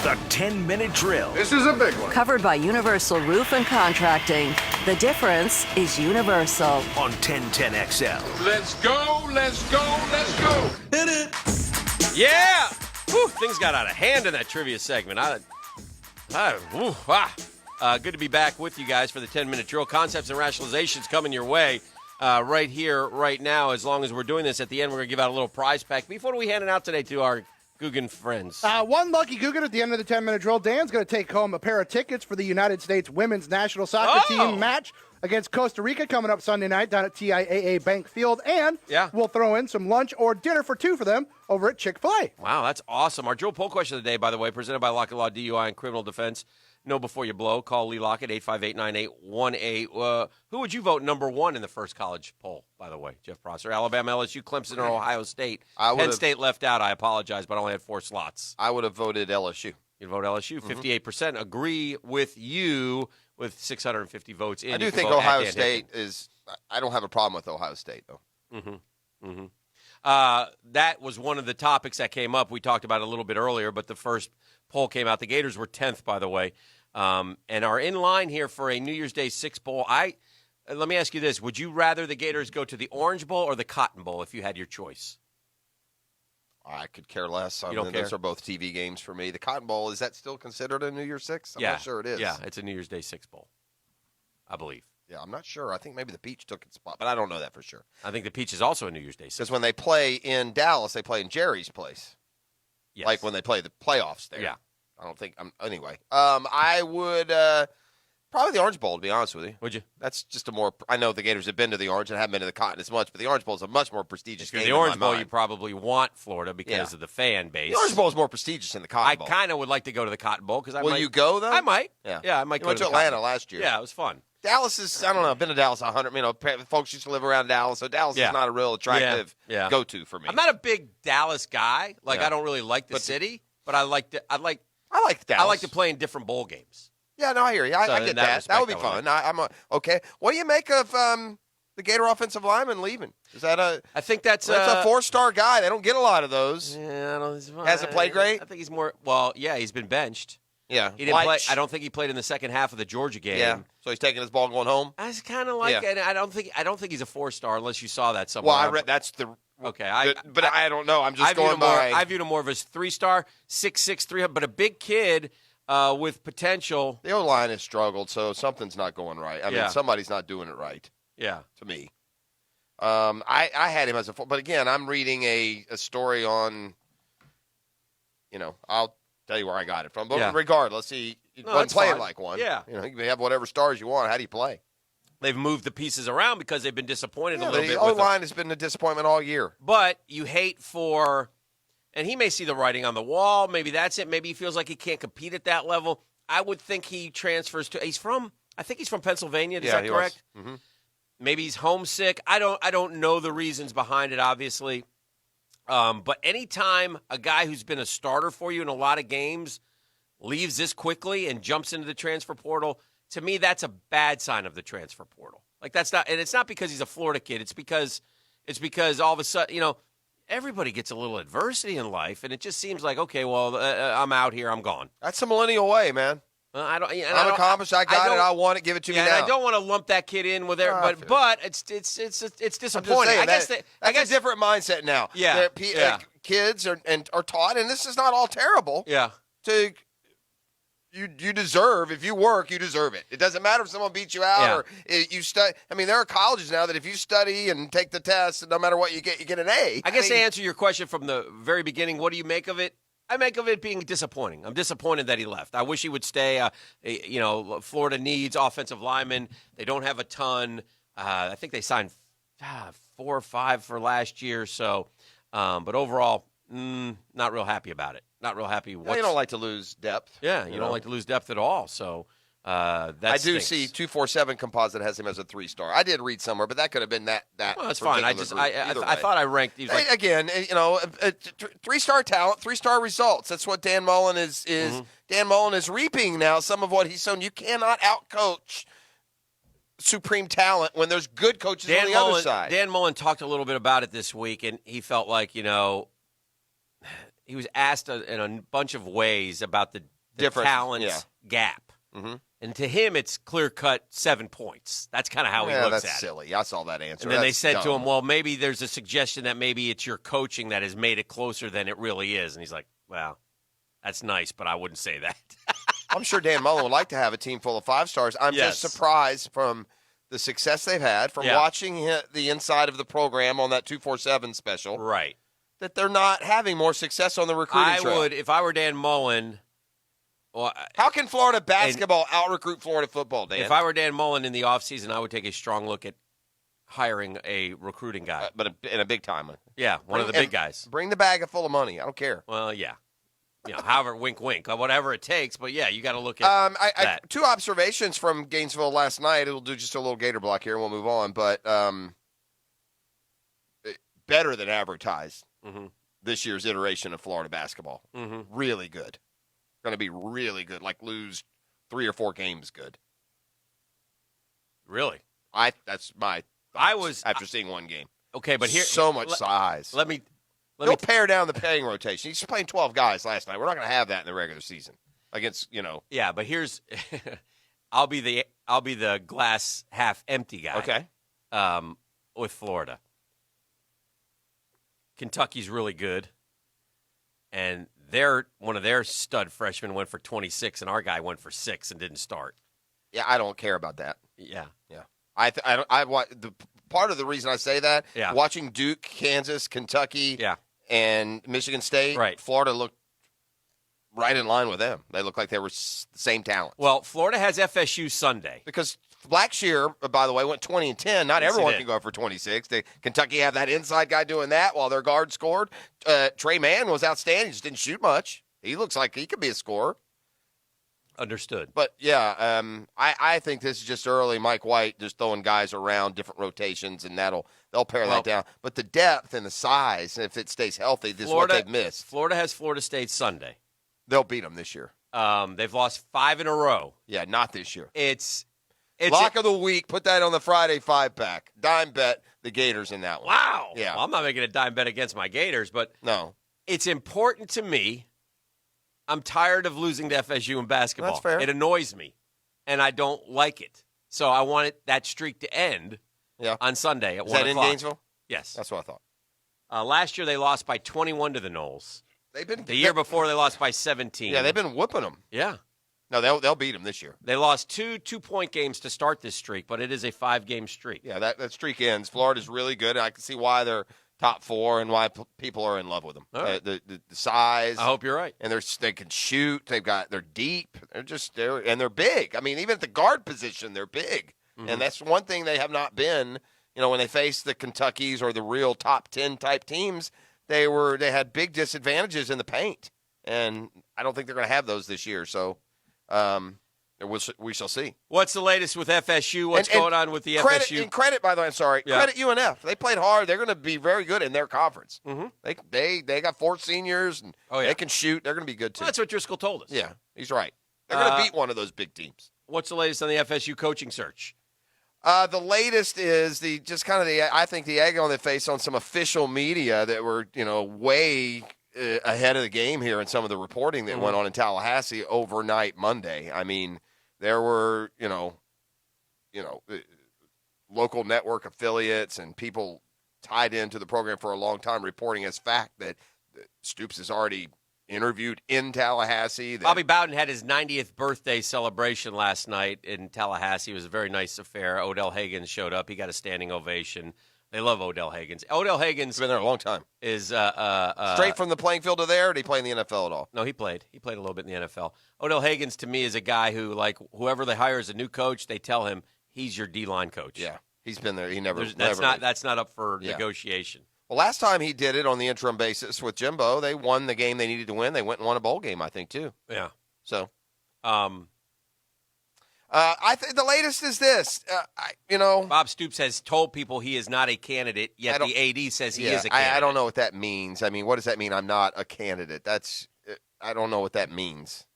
The 10-minute drill. This is a big one. Covered by Universal Roof and Contracting. The difference is universal. On 1010XL. Let's go, let's go, let's go. Hit it. Yeah. Whew, things got out of hand in that trivia segment. Good to be back with you guys for the 10-minute drill. Concepts and rationalizations coming your way right here, right now. As long as we're doing this, at the end, we're going to give out a little prize pack. Beef, what are we handing out today to our Guggen friends? One lucky Guggen at the end of the 10-minute drill. Dan's going to take home a pair of tickets for the United States women's national soccer team match against Costa Rica coming up Sunday night down at TIAA Bank Field. And we'll throw in some lunch or dinner for two for them over at Chick-fil-A. Wow, that's awesome. Our drill poll question of the day, by the way, presented by Lockett Law DUI and Criminal Defense. Know before you blow. Call Lee Lockett, 858-9818. Who would you vote number one in the first college poll, by the way, Jeff Prosser? Alabama, LSU, Clemson, or Ohio State? Penn State left out. I apologize, but I only had 4 slots. I would have voted LSU. You'd vote LSU. 58% agree with you with 650 votes in. I do think Ohio State is – I don't have a problem with Ohio State, though. That was one of the topics that came up. We talked about it a little bit earlier, but the first poll came out. The Gators were 10th, by the way, and are in line here for a New Year's Day 6 bowl. Let me ask you this. Would you rather the Gators go to the Orange Bowl or the Cotton Bowl if you had your choice? I could care less. You don't care? Those are both TV games for me. The Cotton Bowl, is that still considered a New Year's 6? I'm not sure it is. Yeah, it's a New Year's Day 6 bowl, I believe. Yeah, I'm not sure. I think maybe the Peach took its spot, but I don't know that for sure. I think the Peach is also a New Year's Day 6. Because when they play in Dallas, they play in Jerry's place. Yes. Like when they play the playoffs there. Yeah. I don't think anyway. I would probably the Orange Bowl, to be honest with you. Would you? That's just a more. I know the Gators have been to the Orange and haven't been to the Cotton as much, but the Orange Bowl is a much more prestigious game. The Orange Bowl, you probably want Florida because of the fan base. The Orange Bowl is more prestigious than the Cotton Bowl. I kind of would like to go to the Cotton Bowl because I Will might. you go though? I might. Yeah, I might. You went to Atlanta last year. Yeah, it was fun. Dallas is. I don't know. I've been to Dallas 100. Folks used to live around Dallas, so Dallas is not a real attractive go-to for me. I'm not a big Dallas guy. I don't really like the city, but I like Dallas. I like to play in different bowl games. Yeah, no, I hear you. I get that. That would be fun. I'm okay. What do you make of the Gator offensive lineman leaving? Is that I think that's a 4-star guy. They don't get a lot of those. Yeah, I don't. Hasn't played great. I think he's more. Well, yeah, he's been benched. Yeah, he didn't play. I don't think he played in the second half of the Georgia game. Yeah, so he's taking his ball and going home. I was kind of like it. I don't think he's a 4-star unless you saw that somewhere. Well, I read that's the. Okay, but I don't know. I'm just going by. I viewed him more of as 3-star, 6'6", 300, but a big kid with potential. The O-line has struggled, so something's not going right. I mean, somebody's not doing it right. Yeah, to me. I had him as a, but again, I'm reading a story on. I'll tell you where I got it from. But regardless, he wasn't playing like one. Yeah, you can have whatever stars you want. How do you play? They've moved the pieces around because they've been disappointed a little bit. The O-line has been a disappointment all year. But you hate and he may see the writing on the wall. Maybe that's it. Maybe he feels like he can't compete at that level. I would think he transfers to. I think he's from Pennsylvania. Is that correct? Mm-hmm. Maybe he's homesick. I don't know the reasons behind it, obviously. But anytime a guy who's been a starter for you in a lot of games leaves this quickly and jumps into the transfer portal, to me, that's a bad sign of the transfer portal. That's not, and it's not because he's a Florida kid. It's because all of a sudden, everybody gets a little adversity in life, and it just seems like, okay, well, I'm out here, I'm gone. That's the millennial way, man. I'm accomplished. I got it. I want it. Give it to me now. And I don't want to lump that kid in with but it's disappointing. I guess a different mindset now. Yeah, kids are taught, and this is not all terrible. Yeah, you deserve, if you work, you deserve it. It doesn't matter if someone beats you out or you study. I mean, there are colleges now that if you study and take the test, no matter what you get an A. I guess to answer your question from the very beginning, what do you make of it? I make of it being disappointing. I'm disappointed that he left. I wish he would stay. Florida needs offensive linemen. They don't have a ton. I think they signed 4 or 5 for last year. So, but overall, not real happy about it. Not real happy. You don't like to lose depth. Yeah, you don't like to lose depth at all. So I do see 247 composite has him as a 3-star. I did read somewhere, but that could have been that. Well, that's fine. I thought I ranked. Again, 3-star talent, 3-star results. That's what Dan Mullen is. Mm-hmm. Dan Mullen is reaping now some of what he's sown. You cannot outcoach supreme talent when there's good coaches on the other side. Dan Mullen talked a little bit about it this week, and he felt like asked in a bunch of ways about the talent gap. Mm-hmm. And to him, it's clear-cut 7 points. That's kind of how he looks at it. That's silly. I saw that answer. And then they said dumb. to him, well, maybe there's a suggestion that maybe it's your coaching that has made it closer than it really is. And he's like, well, that's nice, but I wouldn't say that. I'm sure Dan Mullen would like to have a team full of 5-stars. I'm just surprised from the success they've had, from watching the inside of the program on that 247 special. Right. That they're not having more success on the recruiting trail. If I were Dan Mullen. Well, how can Florida basketball out-recruit Florida football, Dan? If I were Dan Mullen in the offseason, I would take a strong look at hiring a recruiting guy. But in a big time one. Yeah, one of the big guys. Bring the bag full of money. I don't care. Well, yeah. However, wink, wink, whatever it takes. But, yeah, you got to look at that. 2 observations from Gainesville last night. It'll do just a little Gator block here, and we'll move on. But better than advertised, this year's iteration of Florida basketball. Mm-hmm. Really good. Going to be really good, like lose 3 or 4 games good. Really? That's my after seeing one game. Okay, but here so much size. He'll pare down the playing rotation. He's playing 12 guys last night. We're not going to have that in the regular season against, Yeah, but here's I'll be the glass half empty guy. Okay. With Florida. Kentucky's really good. And one of their stud freshmen went for 26, and our guy went for 6 and didn't start. Yeah, I don't care about that. Yeah. The part of the reason I say that, watching Duke, Kansas, Kentucky, and Michigan State, Florida looked right in line with them. They looked like they were the same talent. Well, Florida has FSU Sunday. Because Blackshear, by the way, went 20-10. Not everyone can go for 26. Kentucky have that inside guy doing that while their guard scored. Trey Mann was outstanding. Just didn't shoot much. He looks like he could be a scorer. Understood. But, I think this is just early. Mike White just throwing guys around, different rotations, and they'll pare that down. But the depth and the size, if it stays healthy, this is what they've missed. Florida has Florida State Sunday. They'll beat them this year. They've lost 5 in a row. Yeah, not this year. It's Lock of the week. Put that on the Friday 5-pack. Dime bet the Gators in that one. Wow. Yeah. Well, I'm not making a dime bet against my Gators, but no, it's important to me. I'm tired of losing to FSU in basketball. That's fair. It annoys me, and I don't like it. So I want that streak to end on Sunday at 1 o'clock. Is that in Gainesville? Yes. That's what I thought. Last year they lost by 21 to the Noles. The year before they lost by 17. Yeah, they've been whooping them. Yeah. No, they'll beat them this year. They lost 2 2-point games to start this streak, but it is a 5-game streak. Yeah, that streak ends. Florida's really good. And I can see why they're top 4 and why people are in love with them. Right. The size. I hope you're right. And they can shoot. They're deep. They're big. I mean, even at the guard position, they're big. Mm-hmm. And that's one thing they have not been. When they face the Kentuckys or the real top 10 type teams, they had big disadvantages in the paint. And I don't think they're going to have those this year. So. We shall see. What's the latest with FSU? What's going on with the FSU? And credit, by the way, I'm sorry. Yeah. Credit UNF. They played hard. They're going to be very good in their conference. Mm-hmm. They got 4 seniors, and they can shoot. They're going to be good, too. Well, that's what Driscoll told us. Yeah, he's right. They're going to beat one of those big teams. What's the latest on the FSU coaching search? The latest is I think the egg on the face on some official media that were, way ahead of the game here in some of the reporting that went on in Tallahassee overnight Monday. I mean, there were, local network affiliates and people tied into the program for a long time reporting as fact that Stoops has already interviewed in Tallahassee. Bobby Bowden had his 90th birthday celebration last night in Tallahassee. It was a very nice affair. Odell Haggins showed up. He got a standing ovation. They love Odell Haggins. Odell Haggins been there a long time. Is straight from the playing field to there. Or did he play in the NFL at all? No, he played. He played a little bit in the NFL. Odell Haggins to me is a guy who, like, whoever they hire as a new coach, they tell him he's your D-line coach. Yeah, he's been there. He never. That's not up for negotiation. Well, last time he did it on the interim basis with Jimbo, they won the game they needed to win. They went and won a bowl game, I think, too. Yeah. So, I think the latest is this. Bob Stoops has told people he is not a candidate, yet the AD says he is a candidate. I don't know what that means. I mean, what does that mean? I'm not a candidate. I don't know what that means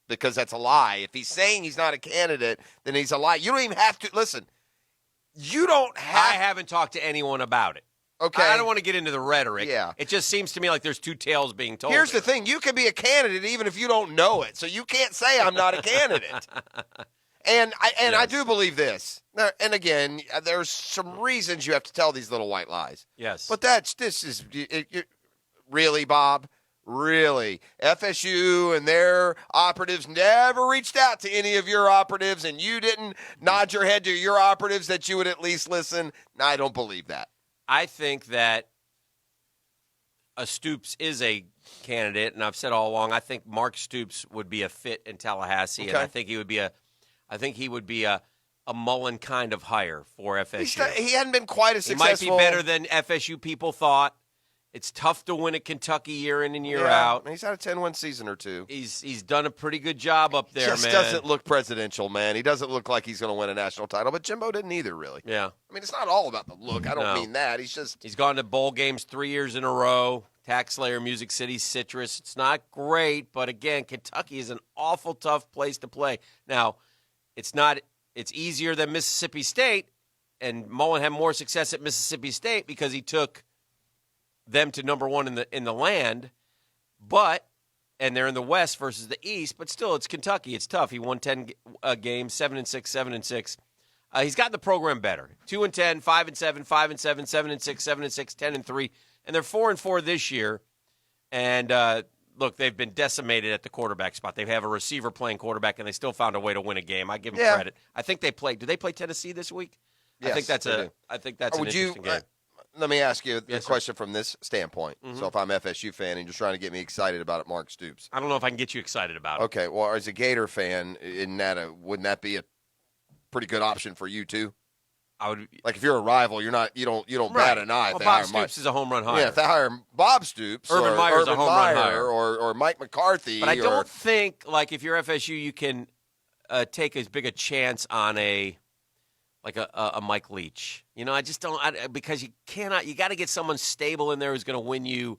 because that's a lie. If he's saying he's not a candidate, then he's a lie. You don't even have to listen. You don't have. I haven't talked to anyone about it. Okay. I don't want to get into the rhetoric. Yeah. It just seems to me like there's two tales being told. Here's the thing. You can be a candidate even if you don't know it. So you can't say I'm not a candidate. And I do believe this. And again, there's some reasons you have to tell these little white lies. Yes. But really, Bob? Really? FSU and their operatives never reached out to any of your operatives, and you didn't nod your head to your operatives that you would at least listen? No, I don't believe that. I think that a Stoops is a candidate, and I've said all along, I think Mark Stoops would be a fit in Tallahassee, and I think he would be a Mullen kind of hire for FSU. He hadn't been quite as successful. He might be better than FSU people thought. It's tough to win at Kentucky year in and year out. He's had a 10-win season or two. He's done a pretty good job up there, Just man. doesn't look presidential, man. He doesn't look like he's going to win a national title, but Jimbo didn't either, really. Yeah. I mean, it's not all about the look. I don't mean that. He's gone to bowl games 3 years in a row. Tax Slayer, Music City, Citrus. It's not great, but again, Kentucky is an awful tough place to play. Now, it's easier than Mississippi State, and Mullen had more success at Mississippi State because he took them to number one in the land, and they're in the West versus the East, but still, it's Kentucky. It's tough. He won 10 games, 7-6, 7-6. He's gotten the program better. 2-10, 5-7, 5-7, 7-6, 7-6, 10-3, and they're 4-4 this year. And look, they've been decimated at the quarterback spot. They have a receiver playing quarterback, and they still found a way to win a game. I give them credit. I think they played. Do they play Tennessee this week? Yes, I think that's an interesting game. Let me ask you a question sir. from this standpoint. Mm-hmm. So if I'm an FSU fan and you're trying to get me excited about it, Mark Stoops. I don't know if I can get you excited about it. Okay, well, as a Gator fan, wouldn't that be a pretty good option for you too? I would like if you're a rival, you don't bat an eye. Well, Bob Stoops is a home run hire. Yeah, if they hire Bob Stoops, Urban Meyer's a home run hire, or Mike McCarthy. But I don't think like if you're FSU, you can take as big a chance on a Mike Leach. I just don't because you cannot. You got to get someone stable in there who's going to win you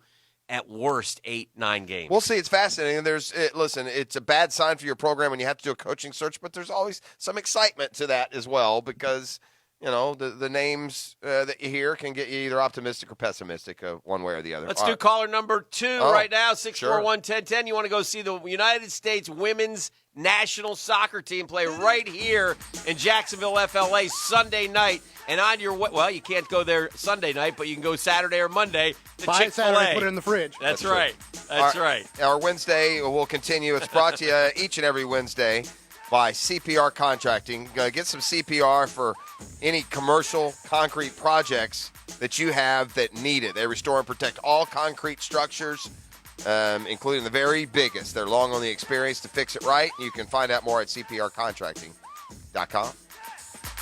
at worst 8-9 games. We'll see. It's fascinating. Listen, it's a bad sign for your program when you have to do a coaching search, but there's always some excitement to that as well because the names that you hear can get you either optimistic or pessimistic, one way or the other. Let's do caller number 2 right now, 641-1010. You want to go see the United States women's national soccer team play right here in Jacksonville, FLA, Sunday night. And on your way, well, you can't go there Sunday night, but you can go Saturday or Monday to Buy it Saturday, put it in the fridge. That's right. That's right. Our Wednesday will continue. It's brought to you each and every Wednesday by CPR Contracting. Get some CPR for any commercial concrete projects that you have that need it. They restore and protect all concrete structures, including the very biggest. They're long on the experience to fix it right. You can find out more at cprcontracting.com.